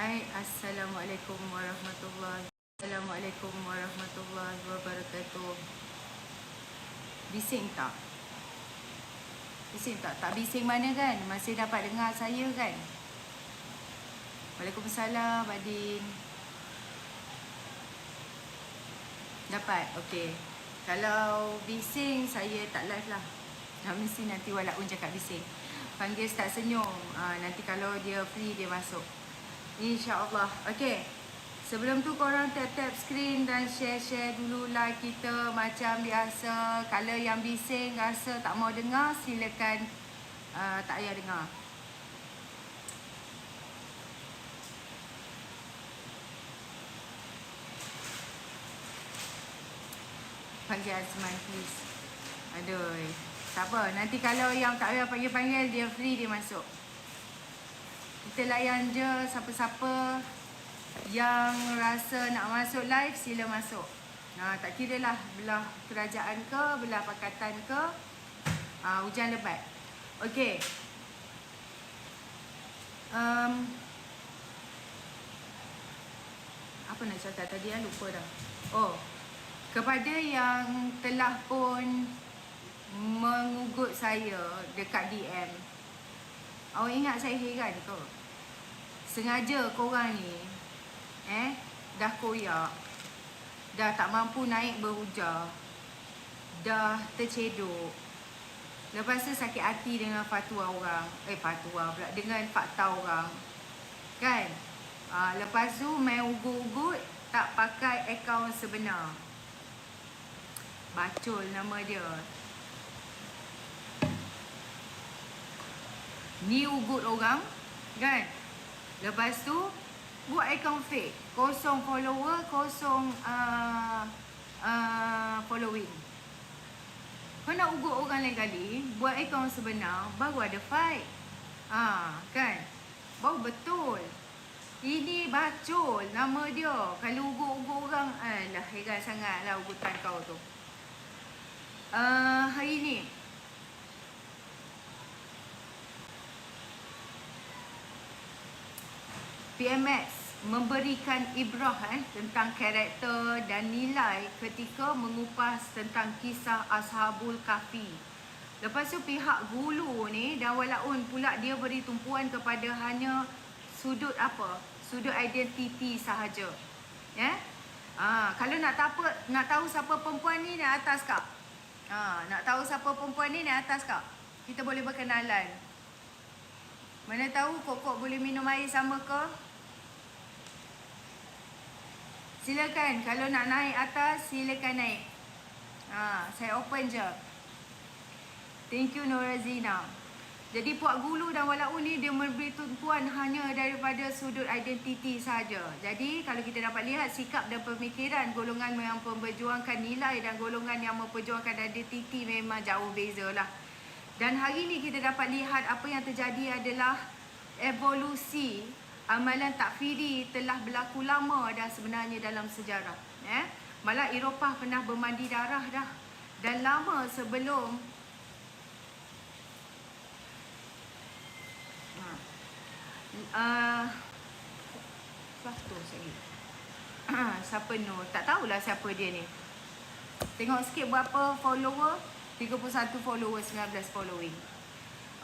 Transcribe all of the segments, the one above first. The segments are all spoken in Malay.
Hai, Assalamualaikum warahmatullahi wabarakatuh. Bising tak? Bising tak? Tak bising mana kan? Masih dapat dengar saya kan? Waalaikumsalam, Adin. Dapat? Okey. Kalau bising, saya tak live lah. Mesti nanti Walaun cakap bising. Panggil Ustaz Senyum. Nanti kalau dia free, dia masuk. InsyaAllah. Okey. Sebelum tu korang tap-tap skrin dan share-share dulu like kita macam biasa. Kalau yang bising rasa tak mau dengar, silakan tak payah dengar. Panggil Azman please. Aduh. Tak apa. Nanti kalau yang tak payah panggil-panggil, dia free, dia masuk. Kita layan je siapa-siapa yang rasa nak masuk live, sila masuk. Tak kira lah belah kerajaan ke, belah pakatan ke, hujan lebat. Okey. Apa nak cakap tadi, lupa dah. Kepada yang telah pun mengugut saya dekat DM, awak ingat saya heran ke? Sengaja korang ni dah koyak, dah tak mampu naik berujar, dah tercedok, lepas tu sakit hati dengan fatwa orang, fatwa pula, dengan fakta orang kan. Lepas tu main ugut-ugut, tak pakai akaun sebenar. Bacul nama dia. Ni ugut orang kan. Lepas tu buat akaun fake, kosong follower, kosong following. Kau nak ugut orang lain kali, buat akaun sebenar, baru ada fight. Kan? Baru betul. Ini bacul nama dia. Kalau ugut-ugut orang, alah heran sangat lah ugutan kau tu. Hari ni PMS memberikan ibrah tentang karakter dan nilai ketika mengupas tentang kisah Ashabul Kahfi. Lepas tu pihak Gulu ni dan Walaun pula dia beri tumpuan kepada hanya sudut apa? Sudut identiti sahaja. Kalau nak tahu siapa perempuan ni naik atas kak. Nak tahu siapa perempuan ni naik atas kak. Kita boleh berkenalan. Mana tahu kok boleh minum air sama ke? Silakan, kalau nak naik atas, silakan naik. Saya open je. Thank you Norazina. Jadi Puak Gulu dan Walaun ni dia memberi tumpuan hanya daripada sudut identiti saja. Jadi kalau kita dapat lihat sikap dan pemikiran golongan yang memperjuangkan nilai dan golongan yang memperjuangkan identiti memang jauh beza lah. Dan hari ni kita dapat lihat apa yang terjadi adalah evolusi amalan takfiri telah berlaku lama dah sebenarnya dalam sejarah. Malah Eropah pernah bermandi darah dah. Dan lama sebelum siapa Nur? Tak tahulah siapa dia ni. Tengok sikit berapa follower. 31 follower, 19 following.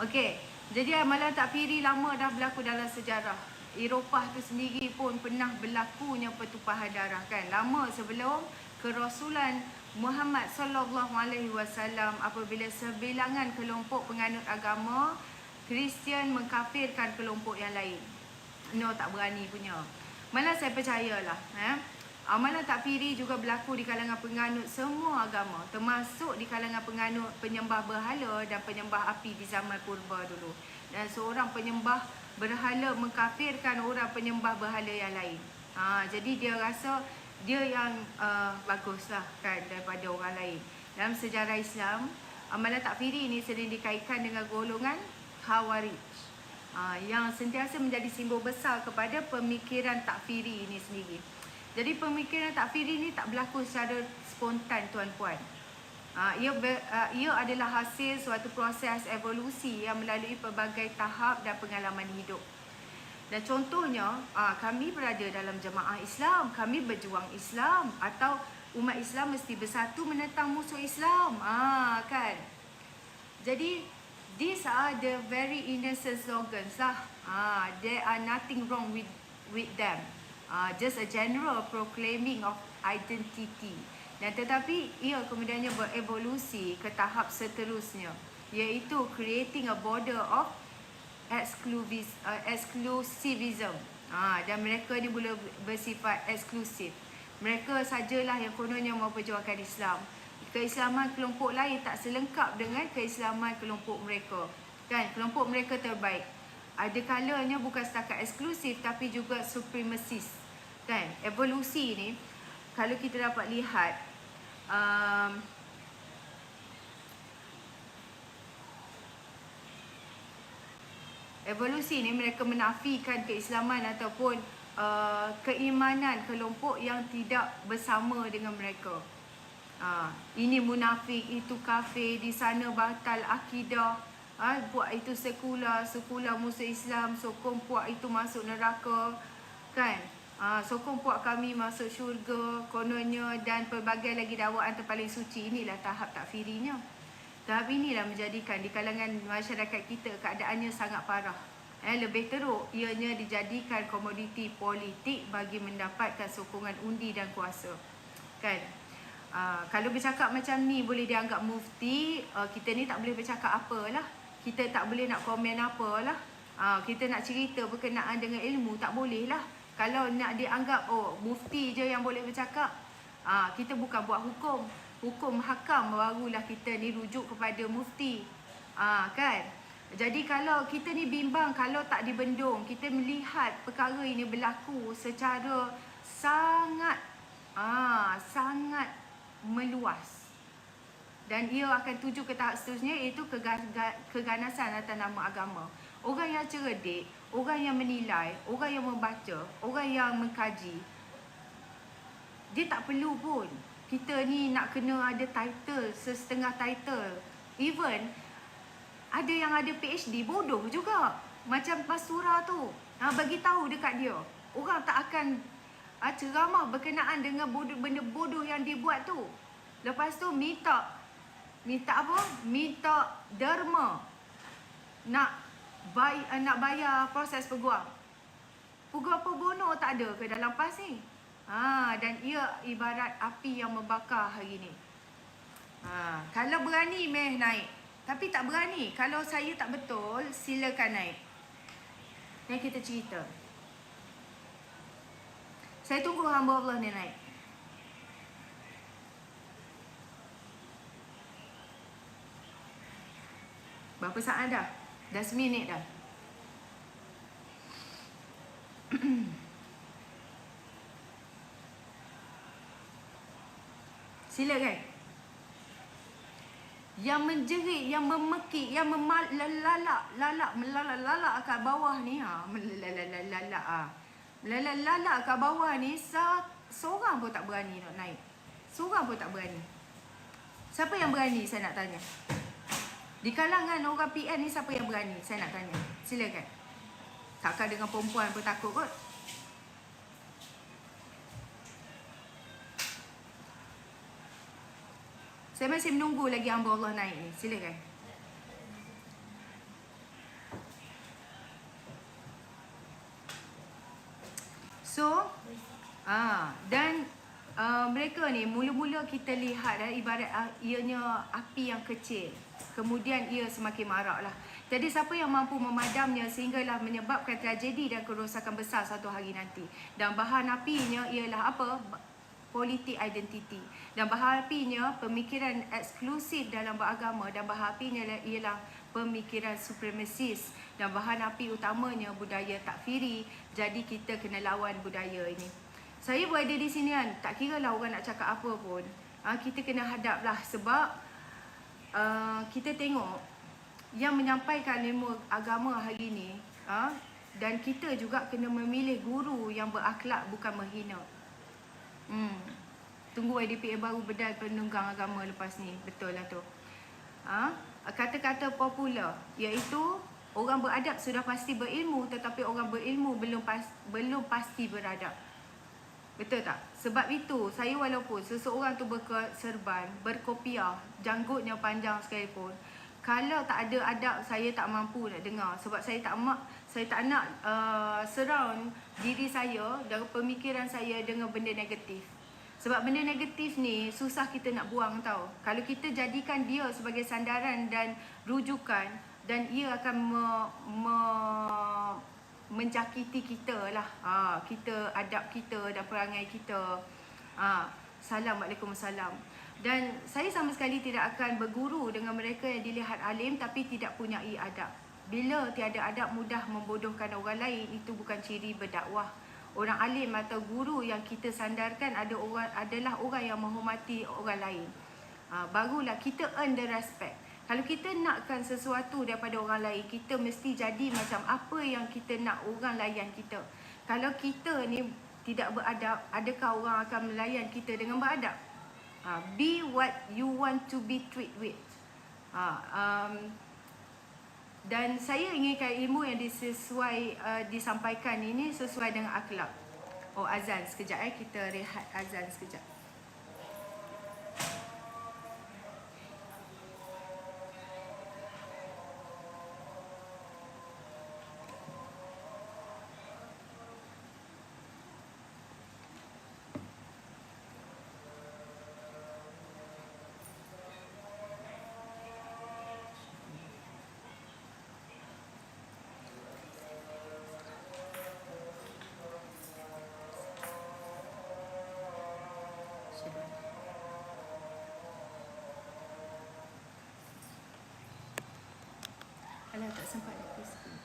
Okey. Jadi amalan takfiri lama dah berlaku dalam sejarah. Eropah tu sendiri pun pernah berlakunya pertumpahan darah kan. Lama sebelum kerasulan Muhammad sallallahu alaihi wasallam, apabila sebilangan kelompok penganut agama Kristian mengkafirkan kelompok yang lain. Tak berani punya. Malah saya percayalah. Amalan takfiri juga berlaku di kalangan penganut semua agama, termasuk di kalangan penganut penyembah berhala dan penyembah api di zaman purba dulu. Dan seorang penyembah berhala mengkafirkan orang penyembah berhala yang lain. Jadi dia rasa dia yang baguslah kan daripada orang lain. Dalam sejarah Islam, amalan takfiri ini sering dikaitkan dengan golongan Khawarij, yang sentiasa menjadi simbol besar kepada pemikiran takfiri ini sendiri. Jadi pemikiran takfiri ini tak berlaku secara spontan tuan-puan. Ia adalah hasil suatu proses evolusi yang melalui pelbagai tahap dan pengalaman hidup. Dan contohnya, kami berada dalam jemaah Islam, kami berjuang Islam, atau umat Islam mesti bersatu menentang musuh Islam. Kan? Jadi, these are the very innocent slogans lah. There are nothing wrong with them. Just a general proclaiming of identity. Dan tetapi ia kemudiannya berevolusi ke tahap seterusnya, iaitu creating a border of exclusivism. Dan mereka ni boleh bersifat eksklusif. Mereka sajalah yang kononnya mau perjuangkan Islam. Keislaman kelompok lain tak selengkap dengan keislaman kelompok mereka. Kan, kelompok mereka terbaik. Ada kalanya bukan setakat eksklusif tapi juga supremasis. Kan, evolusi ni kalau kita dapat lihat, evolusi ni mereka menafikan keislaman ataupun keimanan kelompok yang tidak bersama dengan mereka. Ini munafik, itu kafir, di sana batal akidah, puak itu sekular musuh Islam, sokong puak itu masuk neraka, kan? Sokong puak kami masuk syurga kononnya, dan pelbagai lagi dakwaan terpaling suci. Inilah tahap takfirinya. Tahap inilah menjadikan di kalangan masyarakat kita keadaannya sangat parah. Lebih teruk, ianya dijadikan komoditi politik bagi mendapatkan sokongan undi dan kuasa. Kan? Kalau bercakap macam ni boleh dianggap mufti, kita ni tak boleh bercakap apalah. Kita tak boleh nak komen apalah. Kita nak cerita berkenaan dengan ilmu, tak boleh lah. Kalau nak dianggap, mufti je yang boleh bercakap, kita bukan buat hukum. Hukum hakam barulah kita ni rujuk kepada mufti. Kan? Jadi kalau kita ni bimbang, kalau tak dibendung, kita melihat perkara ini berlaku secara sangat meluas. Dan ia akan tuju ke tahap seterusnya, iaitu keganasan atas nama agama. Orang yang cerdik, orang yang menilai, orang yang membaca, orang yang mengkaji, dia tak perlu pun kita ni nak kena ada title, setengah title. Even ada yang ada PhD, bodoh juga. Macam Basura tu, bagi tahu dekat dia, orang tak akan ceramah berkenaan dengan benda bodoh yang dia buat tu. Lepas tu minta apa? Minta derma. Nak bayar proses peguam. Peguam pro bono tak ada ke dalam PAS ni? Dan ia ibarat api yang membakar hari ni. Kalau berani meh naik. Tapi tak berani. Kalau saya tak betul, silakan naik. Dan kita cerita. Saya tunggu hamba Allah ni naik. Berapa saat dah? Dah 1 minit dah. Silakan. Yang menjerit, yang memekik, yang melalak kat bawah ni, melalak kat bawah ni, seorang pun tak berani nak naik. Seorang pun tak berani. Siapa yang berani, saya nak tanya? Di kalangan orang PN ni siapa yang berani? Saya nak tanya. Silakan. Takkan dengan perempuan pun takut kot. Saya masih menunggu lagi hamba Allah naik ni. Silakan. So, dan mereka ni mula-mula kita lihat ibarat ianya api yang kecil. Kemudian ia semakin maraklah. Jadi siapa yang mampu memadamnya sehinggalah menyebabkan tragedi dan kerosakan besar satu hari nanti. Dan bahan apinya ialah apa? Politik identiti. Dan bahan apinya pemikiran eksklusif dalam beragama. Dan bahan apinya ialah pemikiran supremasis. Dan bahan api utamanya budaya takfiri. Jadi kita kena lawan budaya ini. Saya berada di sini kan, tak kira lah orang nak cakap apa pun, kita kena hadap lah. Sebab kita tengok yang menyampaikan ilmu agama hari ni, dan kita juga kena memilih guru yang berakhlak, bukan menghina. Tunggu YDPA baru bedal penunggang agama lepas ni. Betul lah tu. Kata-kata popular, iaitu Orang beradab sudah pasti berilmu, tetapi orang berilmu belum pasti beradab. Betul tak? Sebab itu, saya walaupun seseorang tu berserban, berkopiah, janggutnya panjang sekalipun, kalau tak ada adab, saya tak mampu nak dengar. Sebab saya tak nak surround diri saya dan pemikiran saya dengan benda negatif. Sebab benda negatif ni susah kita nak buang tau. Kalau kita jadikan dia sebagai sandaran dan rujukan, dan ia akan menjakiti kita lah. Kita, adab kita dan perangai kita. Assalamualaikum. Dan saya sama sekali tidak akan berguru dengan mereka yang dilihat alim tapi tidak punyai adab. Bila tiada adab mudah membodohkan orang lain, itu bukan ciri berdakwah. Orang alim atau guru yang kita sandarkan adalah orang yang menghormati orang lain. Barulah kita earn the respect. Kalau kita nakkan sesuatu daripada orang lain, kita mesti jadi macam apa yang kita nak orang layan kita. Kalau kita ni tidak beradab, adakah orang akan melayan kita dengan beradab? Be what you want to be treated with. Dan saya inginkan ilmu yang disampaikan ini sesuai dengan akhlak. Oh, azan sekejap kita rehat azan sekejap. Alah, tak sempat nak Facebook.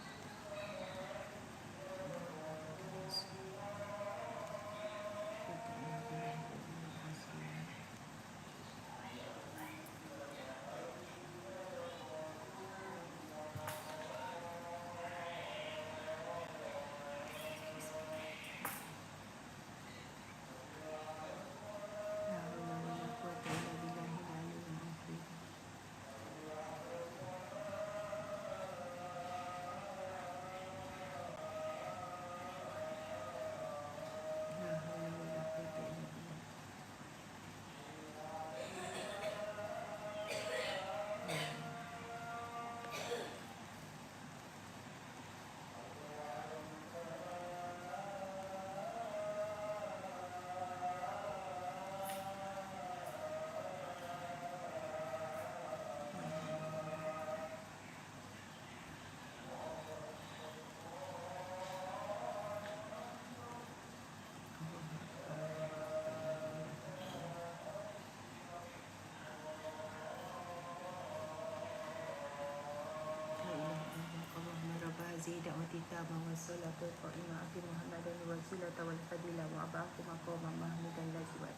Zaidah Matita Mawassalatu Qa'imah Abi Muhammad dan Wasilata wal Fadilah wa Abaku Maqam Mahmud dan Laziwat.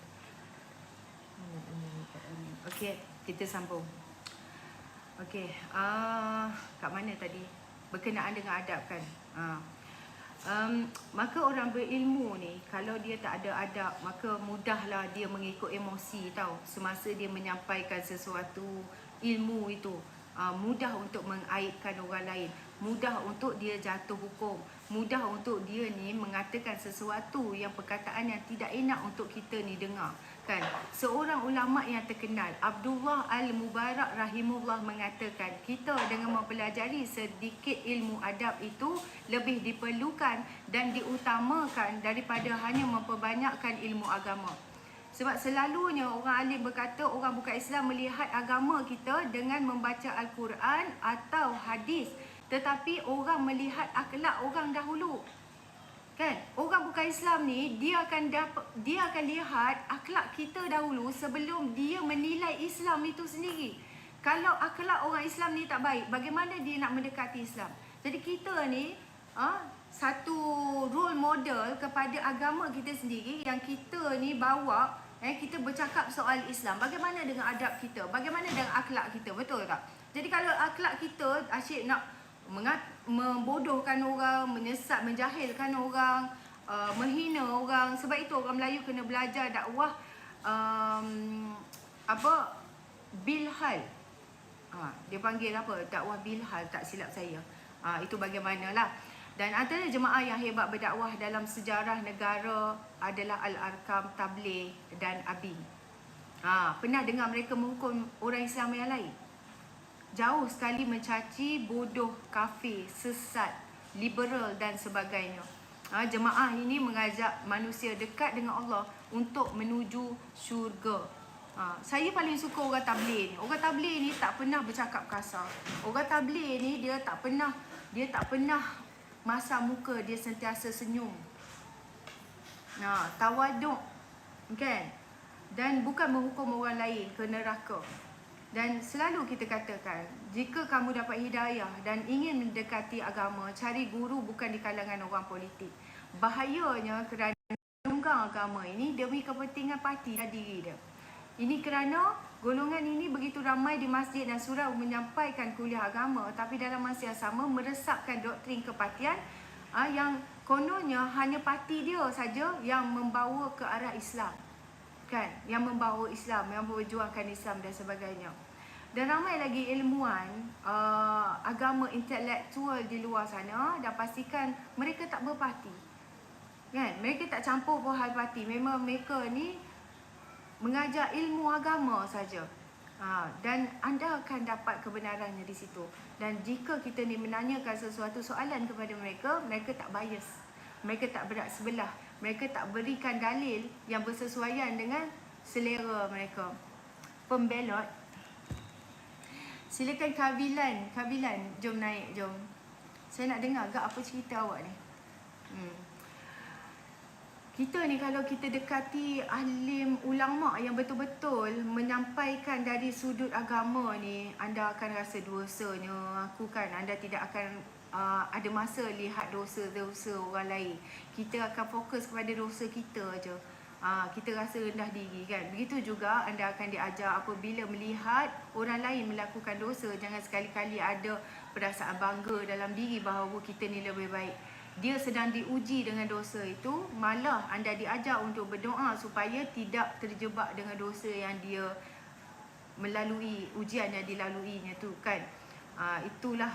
Okey, kita sambung. Okey, kat mana tadi? Berkenaan dengan adab kan? Maka orang berilmu ni, kalau dia tak ada adab, maka mudahlah dia mengikut emosi tau. Semasa dia menyampaikan sesuatu ilmu itu, mudah untuk mengaibkan orang lain, mudah untuk dia jatuh hukum, mudah untuk dia ni mengatakan sesuatu yang perkataan yang tidak enak untuk kita ni dengar kan. Seorang ulama yang terkenal, Abdullah Al-Mubarak rahimullah, mengatakan kita dengan mempelajari sedikit ilmu adab itu lebih diperlukan dan diutamakan daripada hanya memperbanyakkan ilmu agama. Sebab selalunya orang alim berkata orang bukan Islam melihat agama kita dengan membaca Al-Quran atau hadis, tetapi orang melihat akhlak orang dahulu. Kan? Orang bukan Islam ni dia akan lihat akhlak kita dahulu sebelum dia menilai Islam itu sendiri. Kalau akhlak orang Islam ni tak baik, bagaimana dia nak mendekati Islam? Jadi kita ni satu role model kepada agama kita sendiri yang kita ni bawa. Kita bercakap soal Islam, bagaimana dengan adab kita, bagaimana dengan akhlak kita, betul tak? Jadi kalau akhlak kita asyik nak membodohkan orang, menyesat, menjahilkan orang, menghina orang. Sebab itu orang Melayu kena belajar dakwah bilhal. Dia panggil apa? Dakwah bilhal, tak silap saya. Itu bagaimanalah. Dan antara jemaah yang hebat berdakwah dalam sejarah negara adalah Al-Arkam, Tabligh dan Abi. Pernah dengar mereka menghukum orang Islam yang lain? Jauh sekali mencaci, bodoh, kafir, sesat, liberal dan sebagainya. Jemaah ini mengajak manusia dekat dengan Allah untuk menuju syurga. Saya paling suka orang tabligh ni. Orang tabligh ni tak pernah bercakap kasar. Orang tabligh ni dia tak pernah masa muka, dia sentiasa senyum. Tawaduk, kan? Dan bukan menghukum orang lain ke neraka. Dan selalu kita katakan, jika kamu dapat hidayah dan ingin mendekati agama, cari guru bukan di kalangan orang politik. Bahayanya kerana menunggang agama ini demi kepentingan parti dan diri dia. Ini kerana golongan ini begitu ramai di masjid dan surau menyampaikan kuliah agama, tapi dalam masa yang sama meresapkan doktrin kepartian yang kononnya hanya parti dia saja yang membawa ke arah Islam, kan? Yang membawa Islam, yang memperjuangkan Islam dan sebagainya. Dan ramai lagi ilmuwan agama intelektual di luar sana, dan pastikan mereka tak berparti, kan? Mereka tak campur pun hal parti. Memang mereka ni mengajar ilmu agama saja. Dan anda akan dapat kebenarannya di situ. Dan jika kita ni menanyakan sesuatu soalan kepada mereka, mereka tak bias, mereka tak berat sebelah, mereka tak berikan dalil yang bersesuaian dengan selera mereka. Pembelot, silakan Kabilan, jom naik, jom. Saya nak dengar agak apa cerita awak ni. Kita ni kalau kita dekati alim ulama yang betul-betul menyampaikan dari sudut agama ni, anda akan rasa dosanya. Aku kan, anda tidak akan ada masa lihat dosa-dosa orang lain. Kita akan fokus kepada dosa kita aja. Kita rasa rendah diri, kan? Begitu juga anda akan diajar apabila melihat orang lain melakukan dosa. Jangan sekali-kali ada perasaan bangga dalam diri bahawa kita ni lebih baik. Dia sedang diuji dengan dosa itu, malah anda diajar untuk berdoa supaya tidak terjebak dengan dosa yang dia melalui, ujian yang dilaluinya tu, kan? Itulah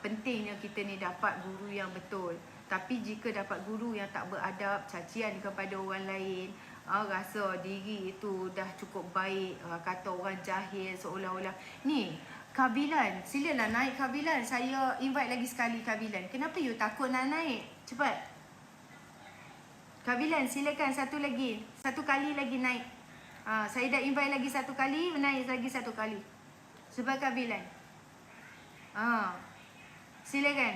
pentingnya kita ni dapat guru yang betul. Tapi jika dapat guru yang tak beradab, cacian kepada orang lain, rasa diri itu dah cukup baik, kata orang jahil seolah-olah ni. Kabilan, silalah naik Kabilan. Saya invite lagi sekali Kabilan. Kenapa you takut nak naik? Cepat. Kabilan, silakan satu kali lagi naik. Saya dah invite lagi satu kali, naik lagi satu kali. Sebab Kabilan. Silakan.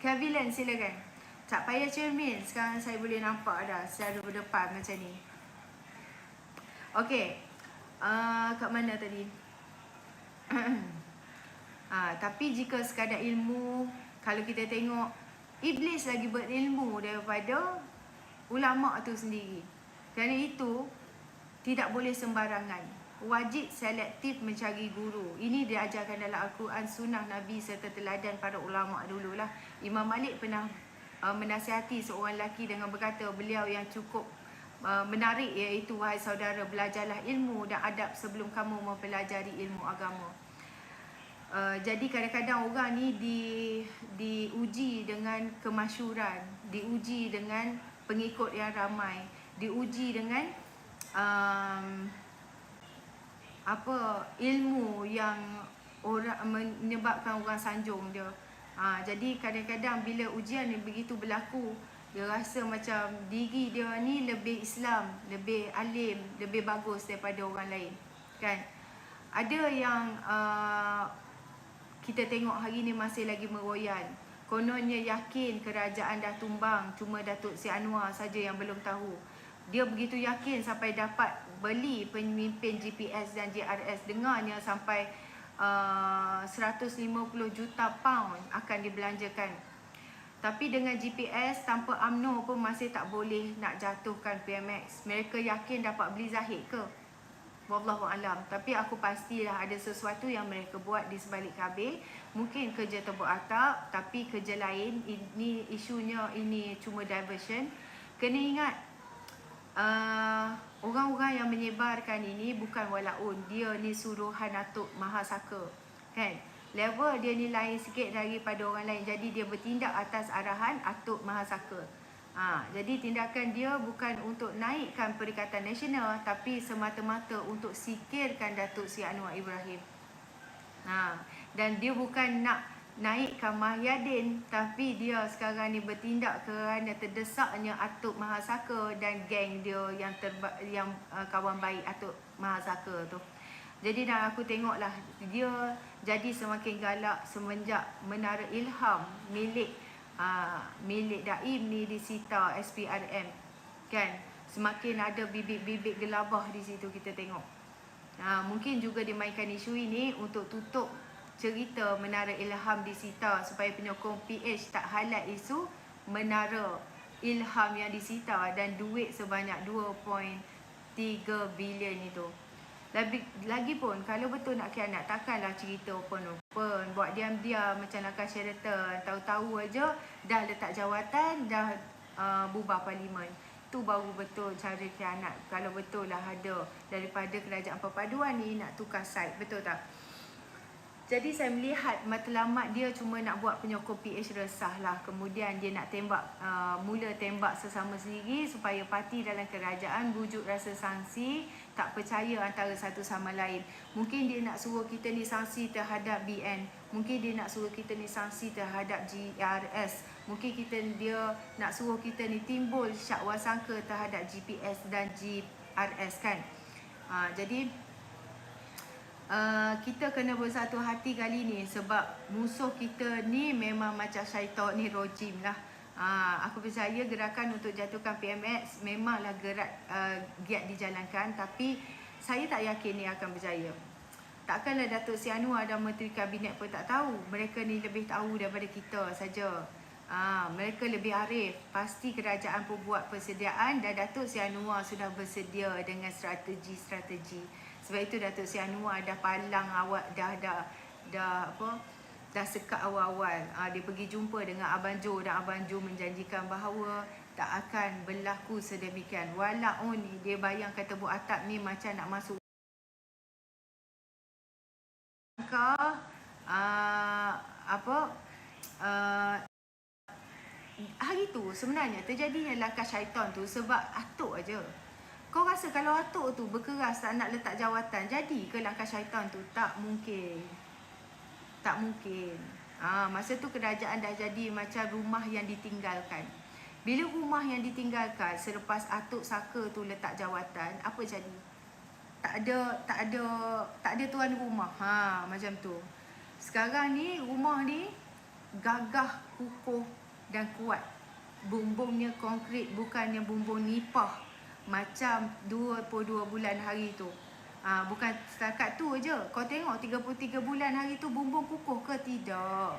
Kabilan, silakan. Tak payah cermin. Sekarang saya boleh nampak dah secara berdepan macam ni. Okey. Kat mana tadi? Tapi jika sekadar ilmu, kalau kita tengok, iblis lagi berilmu daripada ulama' tu sendiri. Kerana itu tidak boleh sembarangan. Wajib selektif mencari guru. Ini diajarkan dalam Al-Quran, sunnah Nabi serta teladan para ulama' dululah. Imam Malik pernah menasihati seorang lelaki dengan berkata, beliau yang cukup menarik, iaitu, wahai saudara, belajarlah ilmu dan adab sebelum kamu mempelajari ilmu agama. Jadi kadang-kadang orang ni diuji dengan kemasyhuran, diuji dengan pengikut yang ramai, diuji dengan ilmu yang menyebabkan orang sanjung dia. Jadi kadang-kadang bila ujian ni begitu berlaku, dia rasa macam diri dia ni lebih Islam, lebih alim, lebih bagus daripada orang lain, kan? Ada yang kita tengok hari ni masih lagi meroyan. Kononnya yakin kerajaan dah tumbang, cuma Datuk Seri Anwar saja yang belum tahu. Dia begitu yakin sampai dapat beli pemimpin GPS dan JRS. Dengarnya sampai 150 juta pound akan dibelanjakan. Tapi dengan GPS tanpa UMNO pun masih tak boleh nak jatuhkan PMX. Mereka yakin dapat beli Zahid ke? Wallahualam. Tapi aku pastilah ada sesuatu yang mereka buat di sebalik kabel. Mungkin kerja tebuk atap, tapi kerja lain. Ini isunya, ini cuma diversion. Kena ingat, orang-orang yang menyebarkan ini bukan walaun. Dia ni suruhan Datuk Mahasaka, kan? level dia ni lain sikit daripada orang lain. Jadi dia bertindak atas arahan Atuk Mahasaka. Jadi tindakan dia bukan untuk naikkan Perikatan Nasional, tapi semata-mata untuk sikirkan Datuk Seri Anwar Ibrahim. Dan dia bukan nak naikkan Mahyadin, tapi dia sekarang ni bertindak kerana terdesaknya Atuk Mahasaka dan geng dia yang kawan baik Atuk Mahasaka tu. Jadi dah aku tengoklah dia jadi semakin galak semenjak Menara Ilham milik Daim ni disita SPRM, kan. Semakin ada bibit-bibit gelabah di situ kita tengok. Mungkin juga dimainkan isu ini untuk tutup cerita Menara Ilham disita, supaya penyokong PH tak halat isu Menara Ilham yang disita dan duit sebanyak 2.3 bilion itu. Lagipun kalau betul nak khianat, takkanlah cerita open-open, buat diam-diam macam nakal Sheraton, tahu-tahu aja dah letak jawatan, dah bubar parlimen. Tu baru betul cara khianat, kalau betul lah ada daripada Kerajaan Perpaduan ni nak tukar side, betul tak? Jadi saya melihat matlamat dia cuma nak buat penyokong PH resah lah. Kemudian dia nak tembak, mula tembak sesama sendiri supaya parti dalam kerajaan wujud rasa sangsi, tak percaya antara satu sama lain. Mungkin dia nak suruh kita ni sangsi terhadap BN. Mungkin dia nak suruh kita ni sangsi terhadap GRS. Mungkin dia nak suruh kita ni timbul syakwa sangka terhadap GPS dan GRS, kan. Jadi kita kena bersatu hati kali ni, sebab musuh kita ni memang macam syaitan ni rojim lah. Aku percaya gerakan untuk jatuhkan PMX memanglah giat dijalankan, tapi saya tak yakin ni akan berjaya. Takkanlah Datuk Seri Anwar dan Menteri Kabinet pun tak tahu. Mereka ni lebih tahu daripada kita saja. Mereka lebih arif. Pasti kerajaan pun buat persediaan dan Datuk Seri Anwar sudah bersedia dengan strategi-strategi. Sebab itu Datuk Seri Anwar dah palang awal, dah sekat awal-awal. Dia pergi jumpa dengan Abang Jo dan Abang Jo menjanjikan bahawa tak akan berlaku sedemikian. Walaupun ni dia bayangkan tebuk atap ni macam nak masuk hari tu sebenarnya terjadinya langkah syaitan tu sebab Atuk aja. Kau rasa kalau Atuk tu berkeras tak nak letak jawatan, jadi ke langkah syaitan tu? Tak mungkin. Tak mungkin. Masa tu kerajaan dah jadi macam rumah yang ditinggalkan. Bila rumah yang ditinggalkan selepas Atuk Saka tu letak jawatan, apa jadi? Tak ada tuan rumah. Macam tu. Sekarang ni rumah ni gagah, kukuh dan kuat. Bumbungnya konkret, bukannya bumbung nipah macam 22 bulan hari tu. Bukan setakat tu je. Kau tengok 33 bulan hari tu bumbung kukuh ke? Tidak.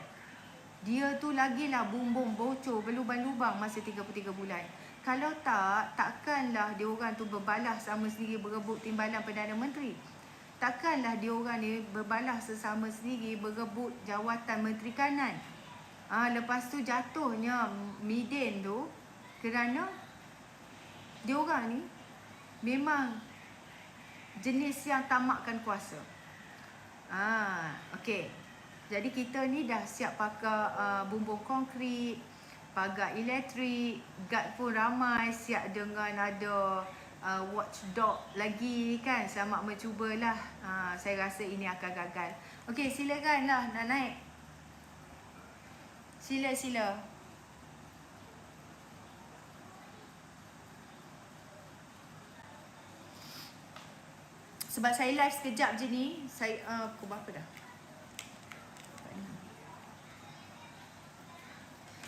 Dia tu lagilah bumbung bocor berlubang-lubang masa 33 bulan. Kalau tak, takkanlah dia orang tu berbalas sama sendiri berebut timbalan Perdana Menteri. Takkanlah dia orang ni berbalas sesama sendiri berebut jawatan Menteri Kanan. Lepas tu jatuhnya Midin tu kerana dia orang ni memang jenis yang tamakkan kuasa. Okey. Jadi kita ni dah siap pakai bumbung konkrit, pagar elektrik, guard pun ramai, siap dengan ada watchdog lagi, kan. Selamat mencubalah. Saya rasa ini akan gagal. Okey, silakanlah nak naik. Sila. Sebab saya live sekejap je ni, saya pukul berapa dah?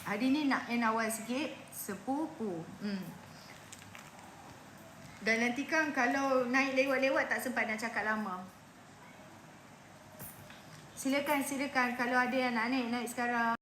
Hari ni nak end awal sikit, sepupu. Dan nanti kan kalau naik lewat-lewat tak sempat nak cakap lama. Silakan kalau ada yang nak naik sekarang.